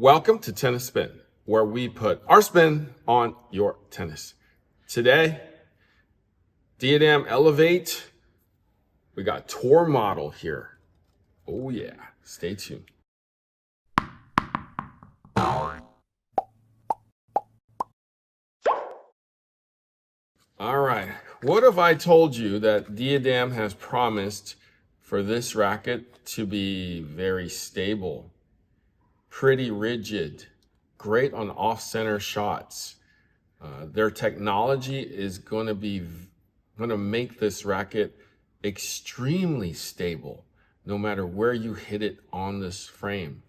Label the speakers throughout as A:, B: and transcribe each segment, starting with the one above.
A: Welcome to Tennis Spin, where we put our spin on your tennis. Today, Diadem Elevate. We got tour model here. Oh yeah, stay tuned. All right, what if I told you that Diadem has promised for this racket to be very stable, pretty rigid, great on off-center shots. Their technology is going to make this racket extremely stable, no matter where you hit it on this frame.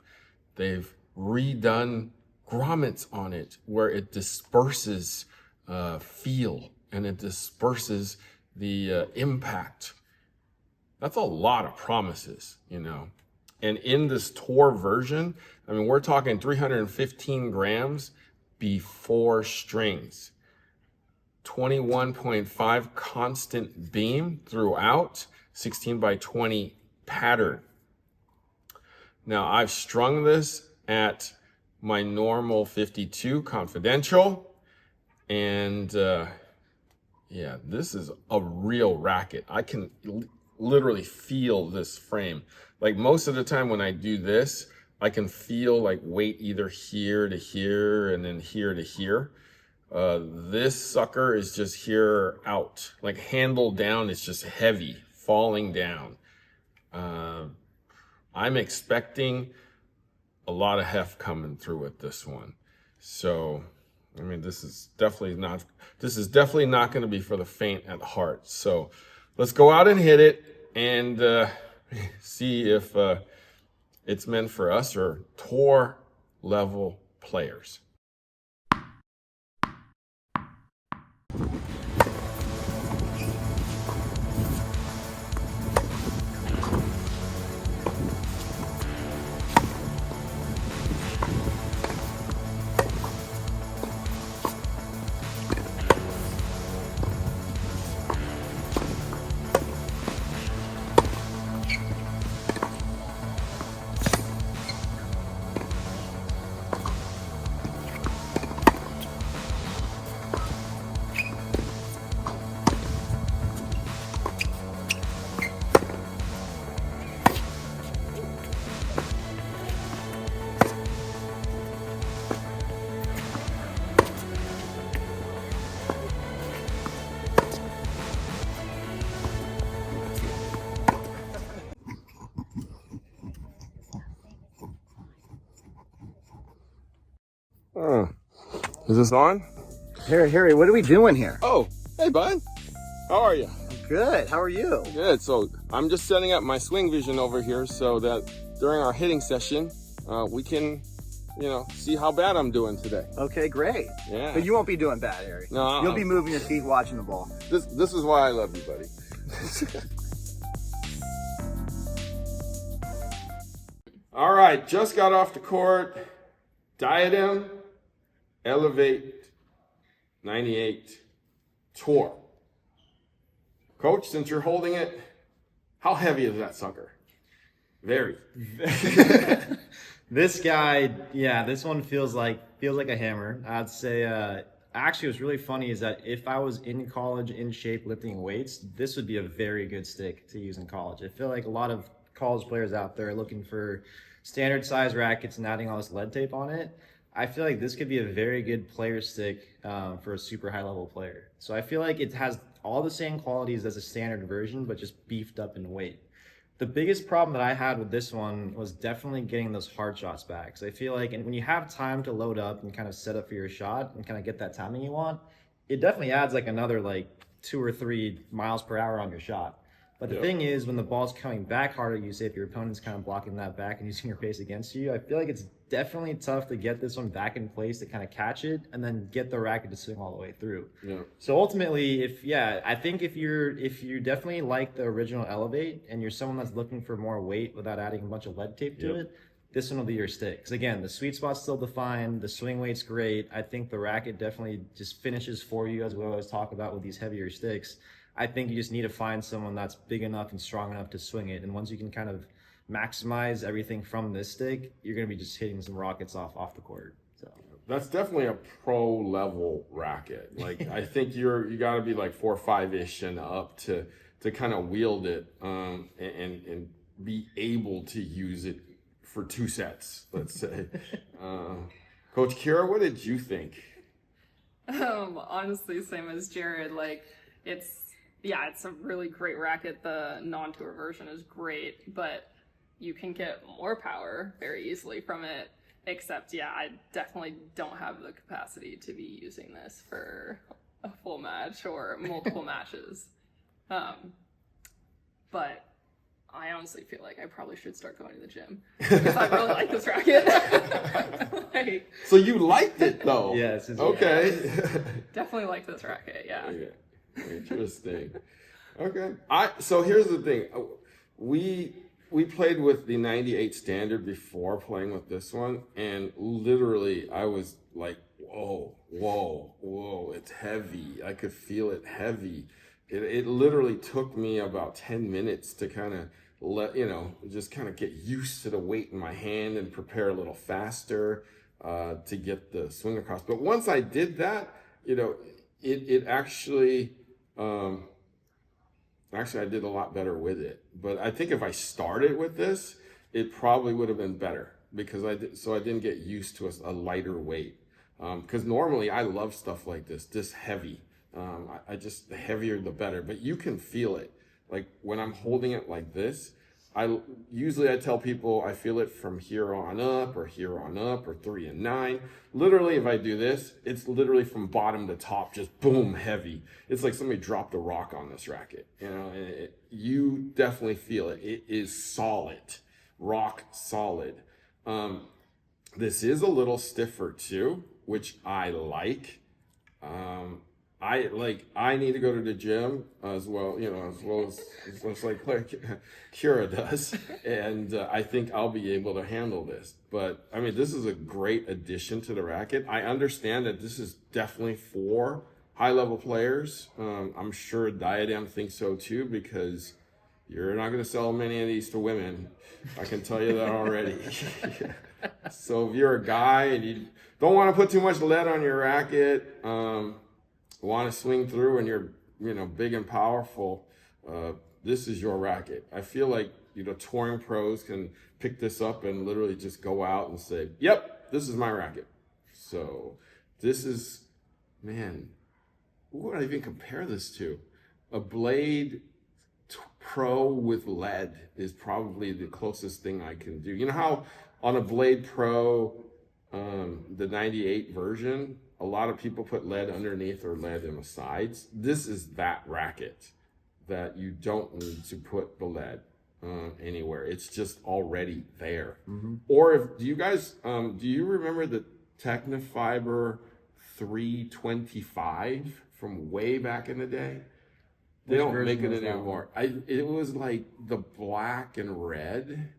A: They've redone grommets on it where it disperses feel and it disperses the impact. That's a lot of promises, you know. And in this tour version, I mean, we're talking 315 grams before strings, 21.5 constant beam throughout, 16 by 20 pattern. Now I've strung this at my normal 52 confidential, and yeah, this is a real racket. I can literally feel this frame. Like most of the time when I do this, I can feel like weight either here to here and then here to here. This sucker is just here out, like handle down. It's just heavy, falling down. I'm expecting a lot of heft coming through with this one. So, I mean, this is definitely not going to be for the faint at heart. So let's go out and hit it and see if it's meant for us or tour level players. Is this on?
B: Harry, what are we doing here?
A: Oh, hey bud. How are you?
B: Good, how are you?
A: Good. So I'm just setting up my swing vision over here so that during our hitting session, we can, you know, see how bad I'm doing today.
B: Okay, great.
A: Yeah.
B: But you won't be doing bad, Harry.
A: No.
B: You'll be moving your feet, watching the ball.
A: This is why I love you, buddy. All right, just got off the court. Diadem Elevate 98 Tour. Coach, since you're holding it, how heavy is that sucker? Very.
C: This guy, yeah, this one feels like a hammer. I'd say, actually what's really funny is that if I was in college in shape lifting weights, this would be a very good stick to use in college. I feel like a lot of college players out there are looking for standard size rackets and adding all this lead tape on it. I feel like this could be a very good player stick for a super high level player. So I feel like it has all the same qualities as a standard version, but just beefed up in weight. The biggest problem that I had with this one was definitely getting those hard shots back. So I feel like, and when you have time to load up and kind of set up for your shot and kind of get that timing you want, it definitely adds like another like 2 or 3 miles per hour on your shot. But the thing is, when the ball's coming back harder, you say if your opponent's kind of blocking that back and using your pace against you, I feel like it's definitely tough to get this one back in place to kind of catch it and then get the racket to swing all the way through. Yeah. So ultimately, I think if you definitely like the original Elevate and you're someone that's looking for more weight without adding a bunch of lead tape to it, this one will be your stick. Because again, the sweet spot's still defined, the swing weight's great. I think the racket definitely just finishes for you, as we always talk about with these heavier sticks. I think you just need to find someone that's big enough and strong enough to swing it. And once you can kind of maximize everything from this stick, you're going to be just hitting some rockets off the court. So
A: that's definitely a pro level racket. Like I think you got to be like 4 or 5-ish and up to kind of wield it and be able to use it for 2 sets, let's say. Coach Kira, what did you think?
D: Honestly, same as Jared. Like, it's a really great racket. The non-tour version is great, but you can get more power very easily from it. Except, I definitely don't have the capacity to be using this for a full match or multiple matches. But I honestly feel like I probably should start going to the gym because I really like this racket.
A: So you liked it though?
C: Yes.
A: Okay.
D: Definitely like this racket. Yeah.
A: Interesting. Okay. So here's the thing. We played with the 98 standard before playing with this one, and literally I was like, whoa, it's heavy. I could feel it heavy. It literally took me about 10 minutes to kind of just kind of get used to the weight in my hand and prepare a little faster to get the swing across. But once I did that, it actually, I did a lot better with it. But I think if I started with this, it probably would have been better because I didn't get used to a lighter weight. Because normally I love stuff like this heavy. The heavier the better, but you can feel it. Like when I'm holding it like this, I tell people I feel it from here on up or 3 and 9. Literally, if I do this, it's literally from bottom to top, just boom, heavy. It's like somebody dropped a rock on this racket, and you definitely feel it. It is solid, rock solid. This is a little stiffer too, which I like. I need to go to the gym as well as like Kira does, and I think I'll be able to handle this. But I mean, this is a great addition to the racket. I understand that this is definitely for high-level players. I'm sure Diadem thinks so too, because you're not going to sell many of these to women. I can tell you that already. So if you're a guy and you don't want to put too much lead on your racket, want to swing through and you're big and powerful, this is your racket. I feel like touring pros can pick this up and literally just go out and say, yep, this is my racket. So this is, man, what would I even compare this to? A Blade Pro with lead is probably the closest thing I can do. You know how on a Blade Pro, the 98 version, a lot of people put lead underneath or lead in the sides. This is that racket that you don't need to put the lead anywhere. It's just already there. Mm-hmm. Or do you remember the Technifiber 325 from way back in the day? They don't make it anymore. It was like the black and red.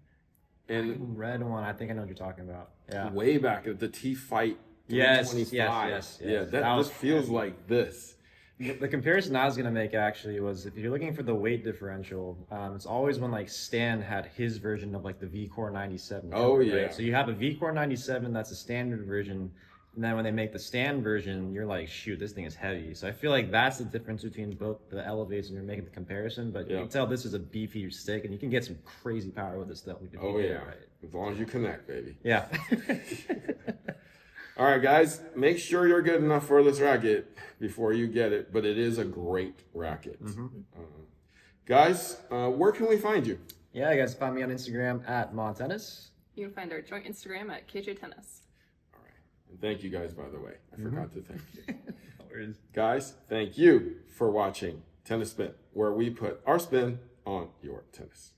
A: And
C: red one, I think I know what you're talking about. Yeah.
A: Way back at the T-Fight.
C: Yes.
A: Yeah, this feels like this.
C: The comparison I was going to make actually was, if you're looking for the weight differential, it's always when like Stan had his version of like the V-Core 97.
A: Oh,
C: right?
A: yeah.
C: So you have a V-Core 97, that's a standard version. And then when they make the Stan version, you're like, shoot, this thing is heavy. So I feel like that's the difference between both the Elevates and you're making the comparison. But you can tell this is a beefy stick, and you can get some crazy power with this stuff.
A: Right. As long as you connect, baby.
C: Yeah.
A: All right, guys, make sure you're good enough for this racket before you get it, but it is a great racket. Mm-hmm. Guys, where can we find you?
C: Yeah, you guys find me on Instagram at MonTennis.
D: You can find our joint Instagram at KJ Tennis.
A: All right. And thank you guys, by the way. I forgot to thank you.
C: No worries.
A: Guys, thank you for watching Tennis Spin, where we put our spin on your tennis.